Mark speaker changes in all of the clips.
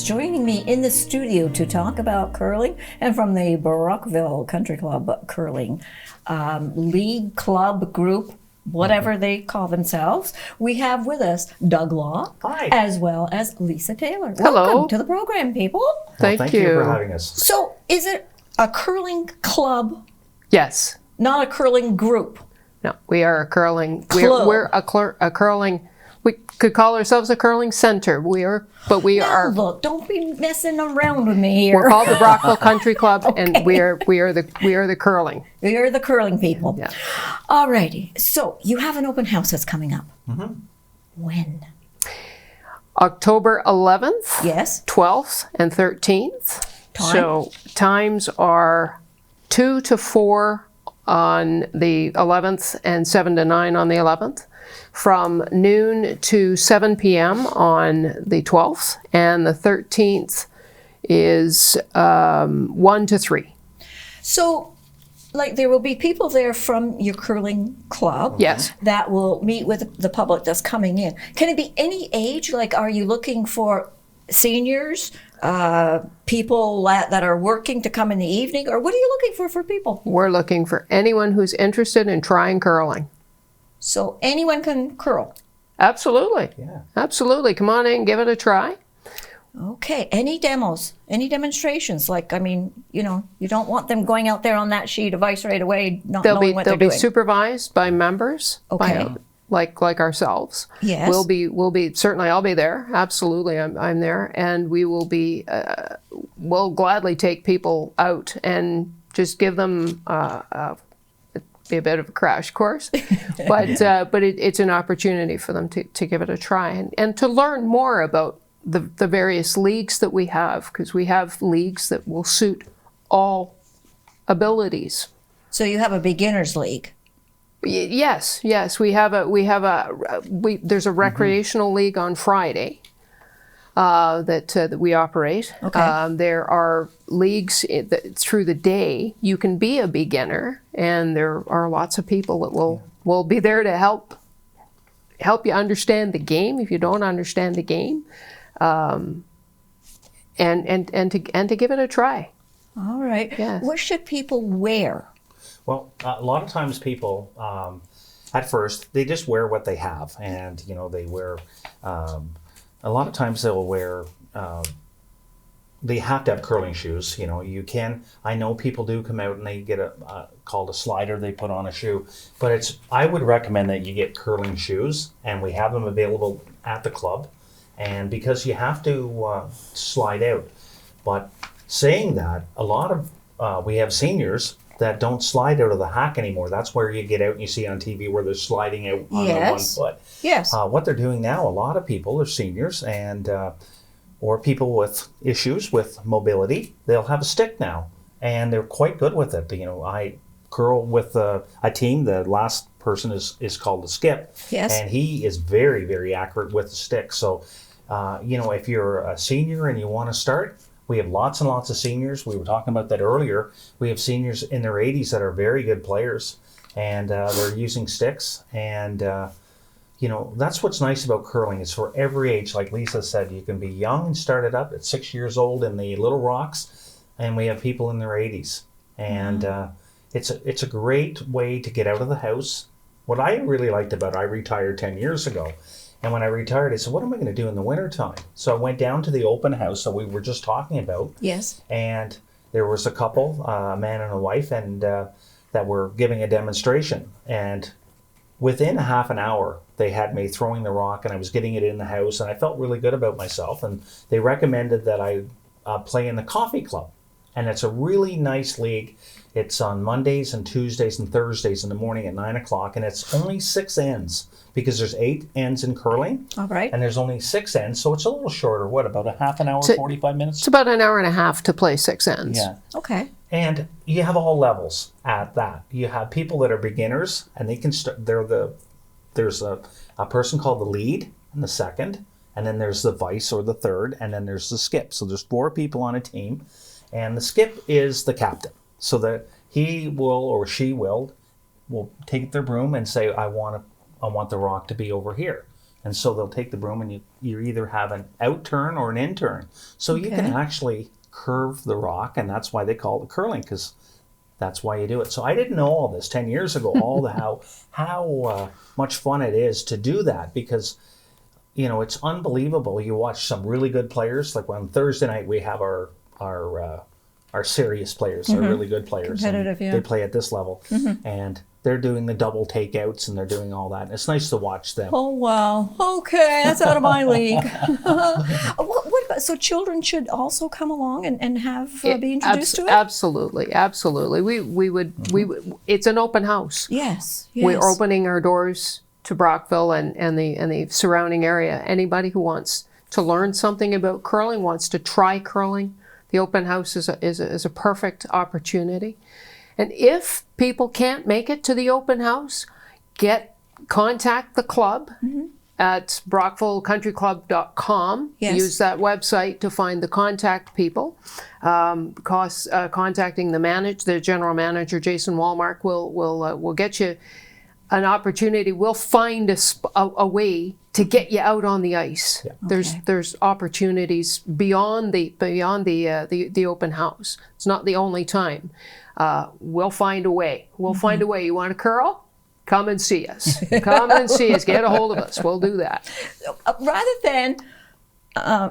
Speaker 1: joining me in the studio to talk about curling, and from the Brockville Country Club curling league, club, group, whatever they call themselves. We have with us Doug Locke,
Speaker 2: Hi.
Speaker 1: as well as Lisa Taylor.
Speaker 3: Hello.
Speaker 1: Welcome to the program, people.
Speaker 2: Thank you for having us.
Speaker 1: So, is it a curling club,
Speaker 3: Yes.
Speaker 1: not a curling group?
Speaker 3: No, we are a curling.
Speaker 1: Club.
Speaker 3: We're a curling. We could call ourselves a curling center. We are.
Speaker 1: Now, look, don't be messing around with me here.
Speaker 3: We're called the Brockville Country Club,
Speaker 1: Okay.
Speaker 3: and we are the curling.
Speaker 1: You're the curling people.
Speaker 3: Yeah.
Speaker 1: All righty. So you have an open house that's coming up.
Speaker 2: Mm-hmm.
Speaker 1: When?
Speaker 3: October 11th,
Speaker 1: Yes.
Speaker 3: 12th, and 13th.
Speaker 1: Time?
Speaker 3: So times are 2 to 4 on the 11th and 7 to 9 on the 11th. From noon to 7 p.m. on the 12th, and the 13th is 1 to 3.
Speaker 1: So, like, there will be people there from your curling club.
Speaker 3: Yes.
Speaker 1: That will meet with the public that's coming in. Can it be any age? Like, are you looking for seniors, people that are working to come in the evening, or what are you looking for people?
Speaker 3: We're looking for anyone who's interested in trying curling.
Speaker 1: So anyone can curl.
Speaker 3: Absolutely.
Speaker 2: Yeah.
Speaker 3: Absolutely. Come on in, give it a try.
Speaker 1: Okay. Any demos? Any demonstrations? Like, I mean, you don't want them going out there on that sheet of ice right away, not knowing what they're
Speaker 3: They'll be
Speaker 1: doing.
Speaker 3: supervised by members.
Speaker 1: Okay.
Speaker 3: Like ourselves.
Speaker 1: Yes.
Speaker 3: We'll be certainly. I'll be there. Absolutely, I'm there, and we will be. We'll gladly take people out and just give them. Be a bit of a crash course, but it's an opportunity for them to give it a try and to learn more about the various leagues that we have, because we have leagues that will suit all abilities.
Speaker 1: So you have a beginners league.
Speaker 3: Yes, we have there's a recreational league on Friday that we operate.
Speaker 1: Okay.
Speaker 3: There are leagues through the day. You can be a beginner, and there are lots of people that will be there to help you understand the game if you don't understand the game, and to give it a try.
Speaker 1: All right.
Speaker 3: Yes.
Speaker 1: What should people wear?
Speaker 2: Well, a lot of times people, at first, they just wear what they have. And, they wear, a lot of times they'll wear, they have to have curling shoes. I know people do come out and they get called a slider, they put on a shoe. But I would recommend that you get curling shoes, and we have them available at the club. And because you have to slide out. But saying that, a lot of, we have seniors that don't slide out of the hack anymore. That's where you get out and you see on TV where they're sliding out on the one foot.
Speaker 1: Yes.
Speaker 2: What they're doing now, a lot of people are seniors and or people with issues with mobility. They'll have a stick now, and they're quite good with it. I curl with a team. The last person is called the Skip.
Speaker 1: Yes.
Speaker 2: And he is very, very accurate with the stick. So, if you're a senior and you want to start, we have lots and lots of seniors. We were talking about that earlier. We have seniors in their 80s that are very good players, and they're using sticks. And, that's what's nice about curling. It's for every age. Like Lisa said, you can be young and start it up at 6 years old in the Little Rocks, and we have people in their 80s. And it's a great way to get out of the house. What I really liked about it, I retired 10 years ago. And when I retired, I said, what am I going to do in the wintertime? So I went down to the open house that we were just talking about.
Speaker 1: Yes.
Speaker 2: And there was a couple, a man and a wife, and that were giving a demonstration. And within a half an hour, they had me throwing the rock, and I was getting it in the house, and I felt really good about myself. And they recommended that I play in the coffee club. And it's a really nice league. It's on Mondays and Tuesdays and Thursdays in the morning at 9 o'clock, and it's only 6 ends because there's 8 ends in curling.
Speaker 1: All right.
Speaker 2: And there's only 6 ends, so it's a little shorter. What, about a half an hour, 45 minutes?
Speaker 3: It's about an hour and a half to play 6 ends.
Speaker 2: Yeah.
Speaker 1: Okay.
Speaker 2: And you have all levels at that. You have people that are beginners, and they can start. There's a person called the lead and the second, and then there's the vice or the third, and then there's the skip. So there's 4 people on a team, and the skip is the captain. So that he will or she will take their broom and say, I want the rock to be over here. And so they'll take the broom and you either have an out turn or an in turn. So you can actually curve the rock, and that's why they call it curling, because that's why you do it. So I didn't know all this 10 years ago, all the how much fun it is to do that, because it's unbelievable. You watch some really good players, like on Thursday night we have our serious players, our really good players.
Speaker 1: Competitive,
Speaker 2: They play at this level, and they're doing the double takeouts and they're doing all that. And it's nice to watch them.
Speaker 1: Oh, wow. Okay, that's out of my league. What about, so children should also come along and have be introduced to it?
Speaker 3: Absolutely, absolutely. We would. It's an open house.
Speaker 1: Yes.
Speaker 3: We're opening our doors to Brockville and the surrounding area. Anybody who wants to learn something about curling, wants to try curling, the open house is a perfect opportunity. And if people can't make it to the open house, contact the club at brockville-countryclub.com.
Speaker 1: Yes.
Speaker 3: Use that website to find the contact people. Contacting the general manager, Jason Walmark, will get you an opportunity. We'll find a way to get you out on the ice. Yeah. There's opportunities beyond the open house. It's not the only time. We'll find a way. We'll find a way. You want to curl? Come and see us. Come and see us. Get a hold of us. We'll do that.
Speaker 1: Rather than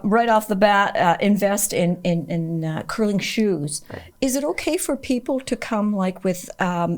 Speaker 1: right off the bat invest in curling shoes, is it okay for people to come like with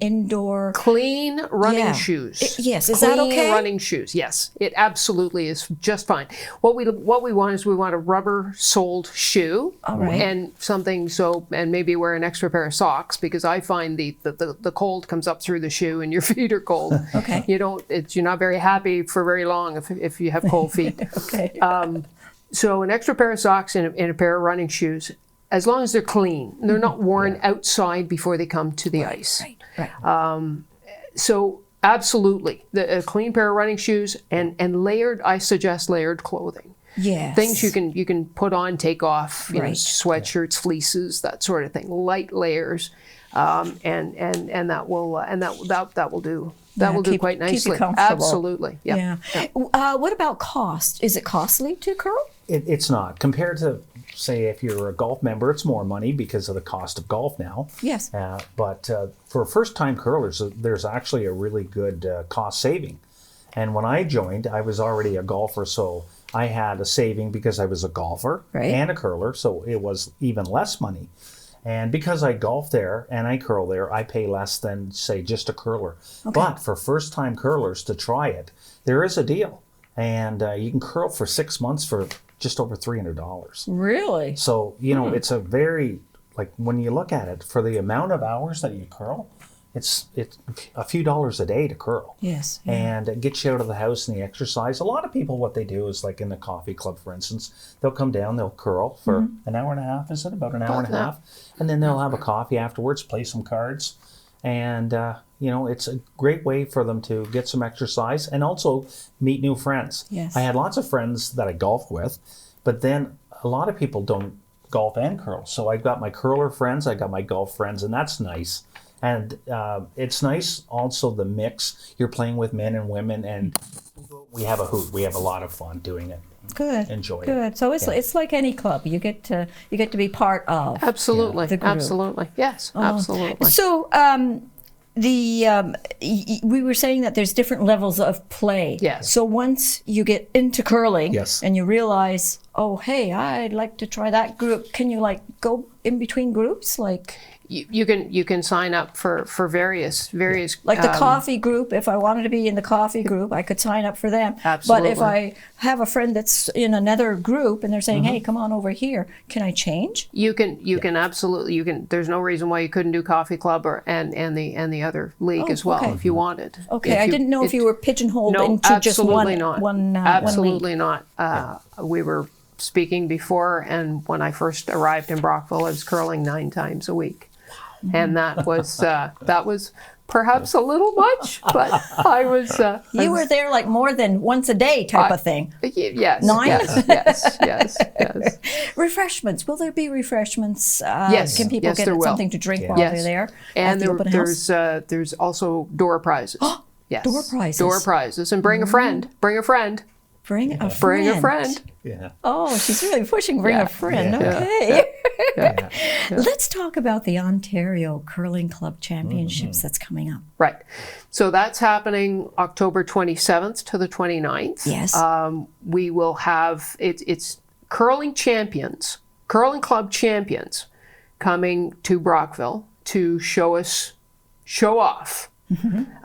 Speaker 1: indoor
Speaker 3: clean running shoes?
Speaker 1: Yes, is that okay?
Speaker 3: Clean running shoes. Yes, it absolutely is just fine. What we want is we want a rubber soled shoe, and something and maybe wear an extra pair of socks, because I find the cold comes up through the shoe and your feet are cold.
Speaker 1: Okay.
Speaker 3: You're not very happy for very long if you have cold feet.
Speaker 1: Okay.
Speaker 3: So an extra pair of socks and a pair of running shoes, as long as they're clean. They're not worn outside before they come to the ice.
Speaker 1: Right.
Speaker 3: So absolutely, a clean pair of running shoes and layered. I suggest layered clothing.
Speaker 1: Yes.
Speaker 3: Things you can put on, take off. Sweatshirts, fleeces, that sort of thing. Light layers, and that will do. That will do quite nicely.
Speaker 1: Keep you comfortable.
Speaker 3: Absolutely. Yeah.
Speaker 1: What about cost? Is it costly to curl?
Speaker 2: It's not. Compared to, say, if you're a golf member, it's more money because of the cost of golf now.
Speaker 1: Yes.
Speaker 2: But for first-time curlers, there's actually a really good cost saving. And when I joined, I was already a golfer, so I had a saving because I was a golfer and a curler, so it was even less money. And because I golf there and I curl there, I pay less than, say, just a curler. Okay. But for first-time curlers to try it, there is a deal. And you can curl for 6 months for just over $300.
Speaker 1: Really?
Speaker 2: So, it's a very, when you look at it, for the amount of hours that you curl, it's a few dollars a day to curl.
Speaker 1: Yes.
Speaker 2: Yeah. And it gets you out of the house and the exercise. A lot of people, what they do is, like in the coffee club, for instance, they'll come down, they'll curl for an hour and a half, is it? About an hour and a half. And then they'll have a coffee afterwards, play some cards. And, it's a great way for them to get some exercise and also meet new friends.
Speaker 1: Yes.
Speaker 2: I had lots of friends that I golf with, but then a lot of people don't golf and curl. So I've got my curler friends, I got my golf friends, and that's nice. And it's nice also the mix. You're playing with men and women, and we have a hoot. We have a lot of fun doing it.
Speaker 1: Good.
Speaker 2: Enjoy it.
Speaker 1: Good. So it's like any club. You get to be part of.
Speaker 3: Absolutely.
Speaker 1: The group.
Speaker 3: Absolutely. Yes. Absolutely.
Speaker 1: So we were saying that there's different levels of play.
Speaker 3: Yes.
Speaker 1: So once you get into curling,
Speaker 2: yes,
Speaker 1: and you realize, oh, hey, I'd like to try that group. Can you go in between groups,
Speaker 3: You can sign up for various
Speaker 1: like the coffee group. If I wanted to be in the coffee group, I could sign up for them.
Speaker 3: Absolutely.
Speaker 1: But if I have a friend that's in another group and they're saying, "Hey, come on over here," can I change?
Speaker 3: You can absolutely. There's no reason why you couldn't do coffee club and the other league as well if you wanted.
Speaker 1: Okay, I didn't know if you were pigeonholed into just one.
Speaker 3: Absolutely not. We were speaking before, and when I first arrived in Brockville, I was curling 9 times a week. And that was perhaps a little much, but I was.
Speaker 1: You were there more than once a day type of thing.
Speaker 3: Yes.
Speaker 1: 9?
Speaker 3: Yes.
Speaker 1: Refreshments. Will there be refreshments?
Speaker 3: Yes.
Speaker 1: Can people get something to drink while they're there?
Speaker 3: And there's also door prizes. Yes.
Speaker 1: Door prizes.
Speaker 3: Door prizes, and bring a friend. Bring a friend.
Speaker 1: Bring a friend.
Speaker 3: Bring a friend.
Speaker 2: Yeah.
Speaker 1: Oh, she's really pushing bring
Speaker 3: Yeah.
Speaker 1: a friend.
Speaker 2: Yeah.
Speaker 1: Okay.
Speaker 2: Yeah.
Speaker 1: Let's talk about the Ontario Curling Club Championships that's coming up.
Speaker 3: Right. So that's happening October 27th to the 29th.
Speaker 1: Yes.
Speaker 3: We will have, it's curling champions, curling club champions coming to Brockville to show off.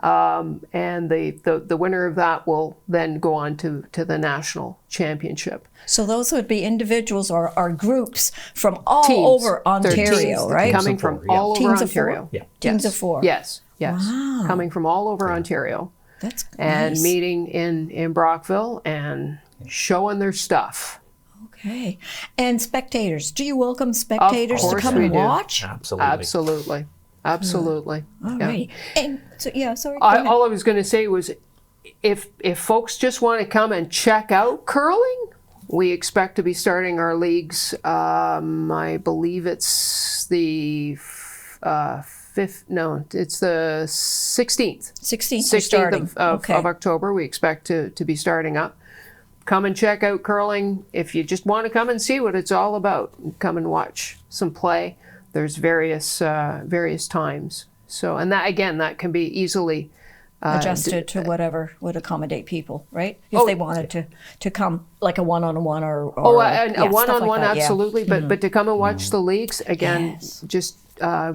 Speaker 3: And the winner of that will then go on to the national championship.
Speaker 1: So those would be individuals or groups from all
Speaker 3: Teams.
Speaker 1: over
Speaker 3: They're
Speaker 1: Ontario,
Speaker 3: teams
Speaker 1: right?
Speaker 3: Coming
Speaker 2: of
Speaker 3: from
Speaker 2: four, yeah.
Speaker 3: all over
Speaker 1: Teams of
Speaker 3: Ontario.
Speaker 1: four?
Speaker 2: Yeah.
Speaker 1: Teams
Speaker 3: Yes.
Speaker 1: of four.
Speaker 3: Yes, yes.
Speaker 1: Wow.
Speaker 3: Coming from all over Ontario
Speaker 1: That's
Speaker 3: and
Speaker 1: nice.
Speaker 3: meeting in Brockville and showing their stuff.
Speaker 1: Okay. And spectators, do you welcome spectators to
Speaker 3: course
Speaker 1: come
Speaker 3: we
Speaker 1: and
Speaker 3: do.
Speaker 1: watch?
Speaker 2: Absolutely.
Speaker 3: Absolutely. Absolutely.
Speaker 1: All
Speaker 3: Yeah.
Speaker 1: right. And so, yeah, sorry. go ahead.
Speaker 3: All I was going to say was if folks just want to come and check out curling, we expect to be starting our leagues. I believe it's the it's the 16th.
Speaker 1: 16th, we're
Speaker 3: 16th
Speaker 1: starting.
Speaker 3: of
Speaker 1: Okay.
Speaker 3: October. We expect to be starting up. Come and check out curling. If you just want to come and see what it's all about, come and watch some play. There's various times. So, and that again, that can be easily
Speaker 1: Adjusted to whatever would accommodate people, right? If they wanted to come, like a one-on-one or
Speaker 3: a
Speaker 1: stuff
Speaker 3: one-on-one,
Speaker 1: like that, yeah.
Speaker 3: absolutely. But to come and watch the leagues again,
Speaker 1: Yes.
Speaker 3: just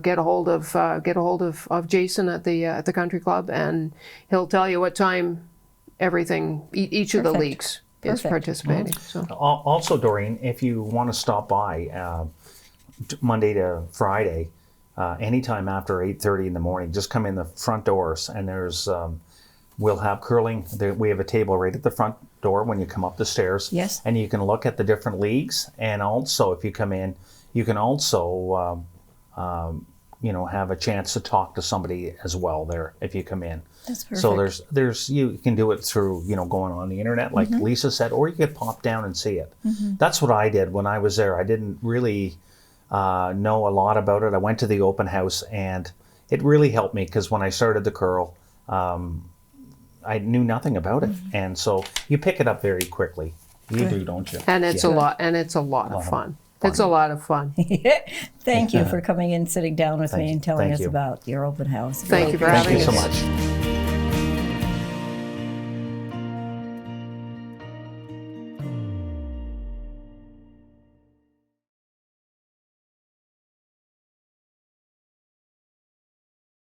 Speaker 3: get a hold of Jason at the country club, and he'll tell you what time everything each of the
Speaker 1: Perfect.
Speaker 3: leagues is
Speaker 1: Perfect.
Speaker 3: participating. So
Speaker 2: Also, Doreen, if you want to stop by Monday to Friday, anytime after 8:30 in the morning, just come in the front doors, and there's we'll have curling. We have a table right at the front door when you come up the stairs.
Speaker 1: Yes.
Speaker 2: And you can look at the different leagues, and also if you come in, you can also have a chance to talk to somebody as well there if you come in.
Speaker 1: That's perfect.
Speaker 2: So there's you can do it through going on the internet like Lisa said, or you could pop down and see it. That's what I did when I was there. I didn't really know a lot about it. I went to the open house, and it really helped me because when I started the curl, I knew nothing about it, and so you pick it up very quickly. You do, don't you?
Speaker 3: and it's a lot of fun. It's a lot of fun.
Speaker 1: Thank you for coming in, sitting down with me, and telling
Speaker 2: Thank
Speaker 1: us
Speaker 2: you.
Speaker 1: about your open house.
Speaker 3: Thank you for
Speaker 2: Thank
Speaker 3: having
Speaker 2: you so
Speaker 3: us.
Speaker 2: much.